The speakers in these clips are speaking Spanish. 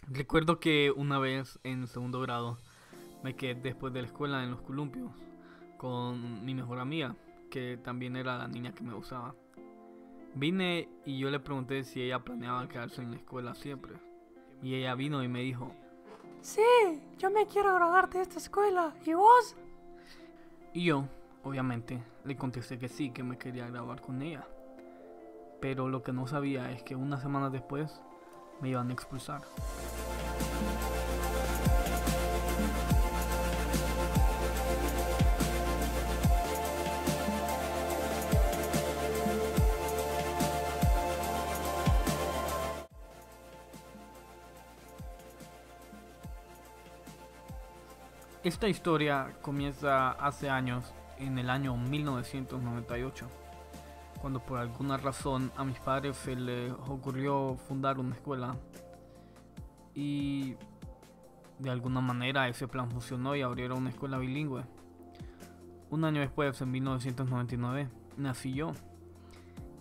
Recuerdo que una vez en segundo grado me quedé después de la escuela en los columpios con mi mejor amiga, que también era la niña que me gustaba. Vine y yo le pregunté si ella planeaba quedarse en la escuela siempre. Y ella vino y me dijo, Sí, yo me quiero graduar de esta escuela. ¿Y vos? y yo, obviamente, le contesté que sí, que me quería graduar con ella. Pero lo que no sabía es que unas semanas después me iban a expulsar. Esta historia comienza hace años, en el año 1998, cuando por alguna razón a mis padres se les ocurrió fundar una escuela y de alguna manera ese plan funcionó y abrieron una escuela bilingüe. Un año después, en 1999, nací yo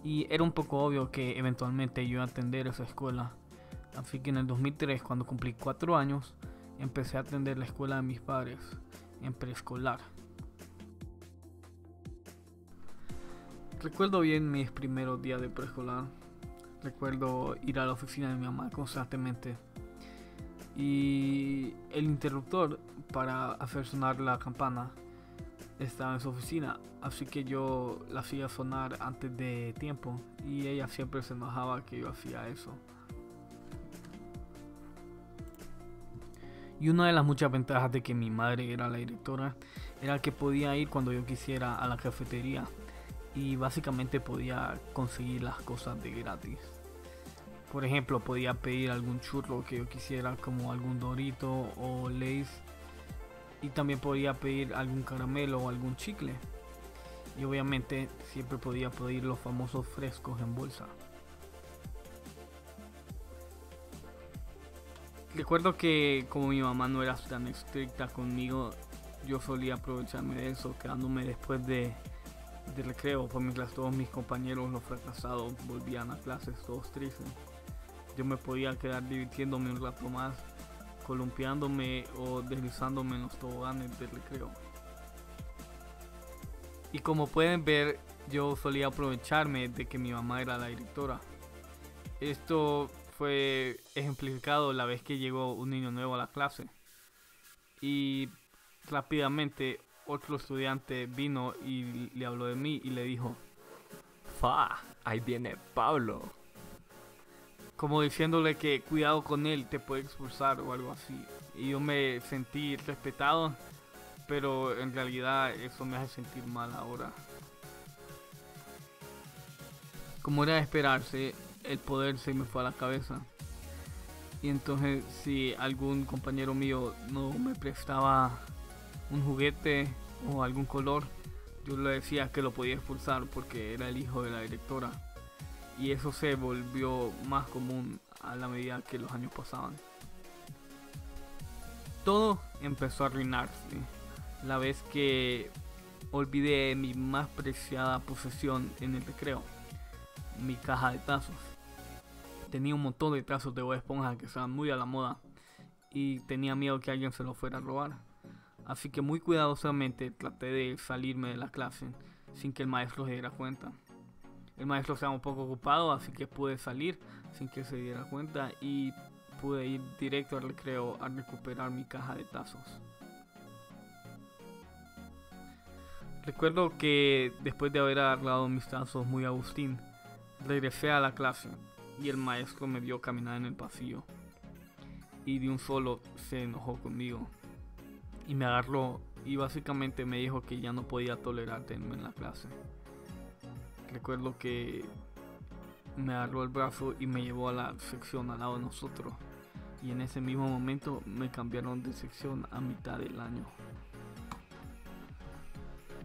y era un poco obvio que eventualmente yo iba a atender esa escuela. Así que en el 2003, cuando cumplí 4 años, empecé a atender la escuela de mis padres en preescolar. Recuerdo bien mis primeros días de preescolar. Recuerdo ir a la oficina de mi mamá constantemente. Y el interruptor para hacer sonar la campana estaba en su oficina. Así que yo la hacía sonar antes de tiempo. Y ella siempre se enojaba que yo hacía eso. Y una de las muchas ventajas de que mi madre era la directora era que podía ir cuando yo quisiera a la cafetería y básicamente podía conseguir las cosas de gratis. Por ejemplo, podía pedir algún churro que yo quisiera, como algún Dorito o Lay's, y también podía pedir algún caramelo o algún chicle. Y obviamente siempre podía pedir los famosos frescos en bolsa. Recuerdo que como mi mamá no era tan estricta conmigo, yo solía aprovecharme de eso, quedándome después de recreo, por mientras todos mis compañeros, los fracasados, volvían a clases todos tristes. Yo me podía quedar divirtiéndome un rato más, columpiándome o deslizándome en los toboganes del recreo. Y como pueden ver, yo solía aprovecharme de que mi mamá era la directora. Esto fue ejemplificado la vez que llegó un niño nuevo a la clase. Y rápidamente otro estudiante vino y le habló de mí y le dijo, ¡Fa! Ahí viene Pablo. como diciéndole que cuidado con él, te puede expulsar o algo así. Y yo me sentí respetado, pero en realidad eso me hace sentir mal ahora. Como era de esperarse, el poder se me fue a la cabeza. Y entonces si algún compañero mío no me prestaba un juguete o algún color, yo le decía que lo podía expulsar porque era el hijo de la directora. Y eso se volvió más común a la medida que los años pasaban. Todo empezó a arruinarse la vez que olvidé mi más preciada posesión en el recreo, mi caja de tazos. Tenía un montón de tazos de Bob Esponja que estaban muy a la moda y tenía miedo que alguien se los fuera a robar. Así que muy cuidadosamente traté de salirme de la clase sin que el maestro se diera cuenta. El maestro estaba un poco ocupado, así que pude salir sin que se diera cuenta y pude ir directo al recreo a recuperar mi caja de tazos. Recuerdo que después de haber agarrado mis tazos muy Agustín, regresé a la clase y el maestro me vio caminar en el pasillo y de un solo se enojó conmigo y me agarró y básicamente me dijo que ya no podía tolerar tenerme en la clase. Recuerdo que me agarró el brazo y me llevó a la sección al lado de nosotros y en ese mismo momento me cambiaron de sección a mitad del año.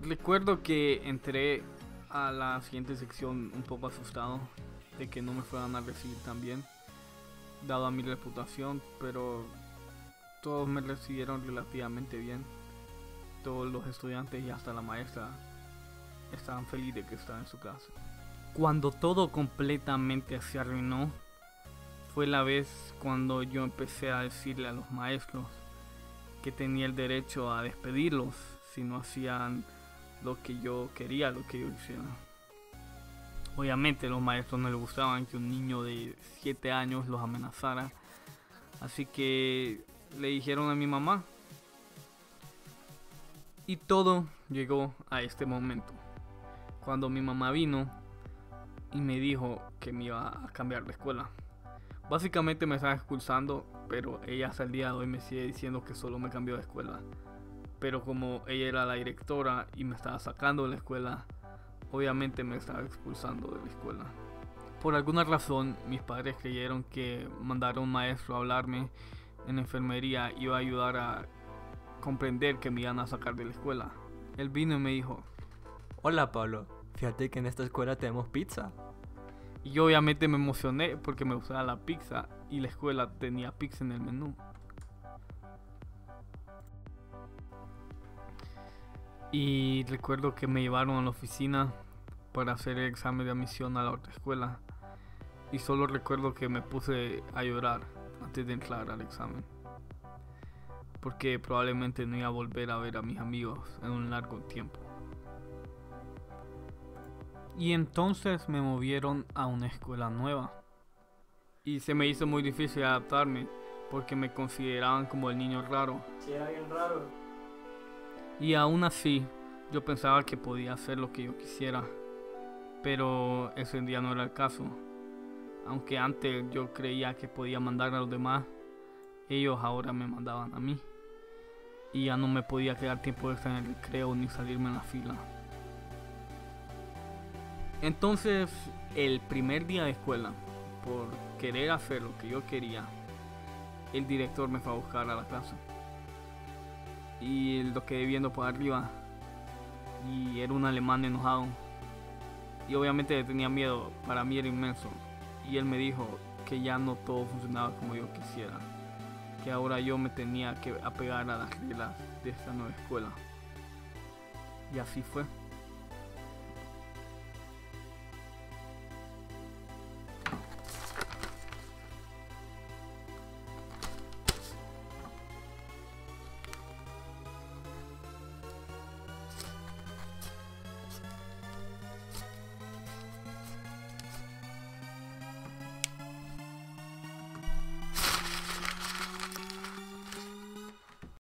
Recuerdo que entré a la siguiente sección un poco asustado de que no me fueran a recibir tan bien, dado a mi reputación, pero todos me recibieron relativamente bien. Todos los estudiantes y hasta la maestra estaban felices de que estaba en su casa. Cuando todo completamente se arruinó fue la vez cuando yo empecé a decirle a los maestros que tenía el derecho a despedirlos si no hacían lo que yo quería, lo que yo hiciera. Obviamente a los maestros no les gustaban que un niño de 7 años los amenazara, así que le dijeron a mi mamá. Y todo llegó a este momento, cuando mi mamá vino y me dijo que me iba a cambiar de escuela. Básicamente me estaba expulsando, pero ella hasta el día de hoy me sigue diciendo que solo me cambió de escuela. Pero como ella era la directora y me estaba sacando de la escuela, obviamente me estaba expulsando de la escuela. Por alguna razón, mis padres creyeron que mandar a un maestro a hablarme en la enfermería iba a ayudar a comprender que me iban a sacar de la escuela. Él vino y me dijo: Hola Pablo, fíjate que en esta escuela tenemos pizza. y yo obviamente me emocioné porque me gustaba la pizza y la escuela tenía pizza en el menú. Y recuerdo que me llevaron a la oficina para hacer el examen de admisión a la otra escuela. Y solo recuerdo que me puse a llorar antes de entrar al examen, porque probablemente no iba a volver a ver a mis amigos en un largo tiempo. Y entonces me movieron a una escuela nueva. Y se me hizo muy difícil adaptarme, porque me consideraban como el niño raro. Sí, era bien raro. Y aún así, yo pensaba que podía hacer lo que yo quisiera. Pero ese día no era el caso. Aunque antes yo creía que podía mandar a los demás, ellos ahora me mandaban a mí. Y ya no me podía quedar tiempo extra en el recreo ni salirme en la fila. Entonces, el primer día de escuela, por querer hacer lo que yo quería, el director me fue a buscar a la clase. Y lo quedé viendo por arriba. Y era un alemán enojado. Y obviamente tenía miedo, para mí era inmenso. Y él me dijo que ya no todo funcionaba como yo quisiera, que ahora yo me tenía que apegar a las reglas de esta nueva escuela. Y así fue.